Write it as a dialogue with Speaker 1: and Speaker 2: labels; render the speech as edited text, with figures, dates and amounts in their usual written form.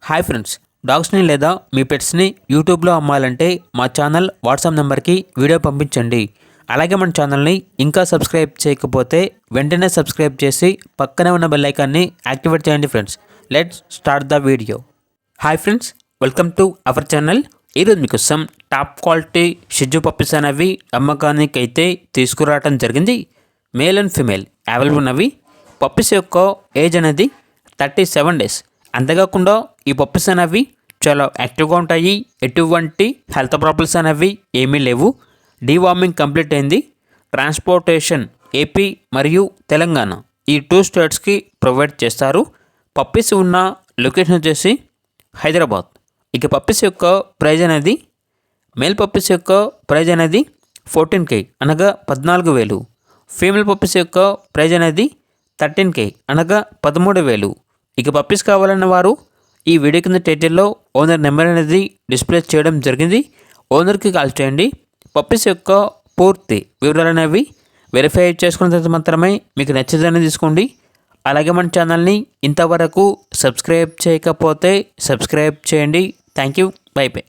Speaker 1: Hi friends, డాగ్స్ని లేదా మీ పెట్స్ని యూట్యూబ్లో అమ్మాలంటే మా ఛానల్ వాట్సాప్ నెంబర్కి వీడియో పంపించండి. అలాగే మన ఛానల్ని ఇంకా సబ్స్క్రైబ్ చేయకపోతే వెంటనే సబ్స్క్రైబ్ చేసి పక్కనే ఉన్న బెల్ ఐకాన్ని యాక్టివేట్ చేయండి friends. Let's start the video. Hi friends, welcome to our channel. ఈరోజు మీకోసం టాప్ క్వాలిటీ షిజు పప్పీస్ అనేవి అమ్మకానికి అయితే తీసుకురావడం జరిగింది. మేల్ అండ్ ఫిమేల్ అవైలబుల్ ఉన్నవి. పప్పీస్ యొక్క ఏజ్ అనేది 37 days. అంతేకాకుండా ఈ పప్పీస్ అనేవి చాలా యాక్టివ్గా ఉంటాయి. ఎటువంటి హెల్త్ ప్రాబ్లమ్స్ అనేవి ఏమీ లేవు. డీవార్మింగ్ కంప్లీట్ అయింది. ట్రాన్స్పోర్టేషన్ ఏపీ మరియు తెలంగాణ ఈ 2 స్టేట్స్కి ప్రొవైడ్ చేస్తారు. పప్పీస్ ఉన్న లొకేషన్ వచ్చేసి హైదరాబాద్. ఇక పప్పీస్ యొక్క ప్రైజ్ అనేది మేల్ పప్పీస్ యొక్క ప్రైజ్ అనేది 14K అనగా 14,000. ఫీమేల్ పప్పీస్ యొక్క ప్రైజ్ అనేది 13K అనగా 13,000. ఇక పప్పీస్ కావాలన్న వారు ఈ వీడియో కింద టైటిల్లో ఓనర్ నెంబర్ అనేది డిస్ప్లే చేయడం జరిగింది. ఓనర్కి కాల్ చేయండి. పప్పీస్ యొక్క పూర్తి వివరాలు అనేవి వెరిఫై చేసుకున్న తర్వాత మాత్రమే మీకు నచ్చేదని తీసుకోండి. అలాగే మన ఛానల్ని ఇంతవరకు సబ్స్క్రైబ్ చేయకపోతే సబ్స్క్రైబ్ చేయండి. Thank you. By by.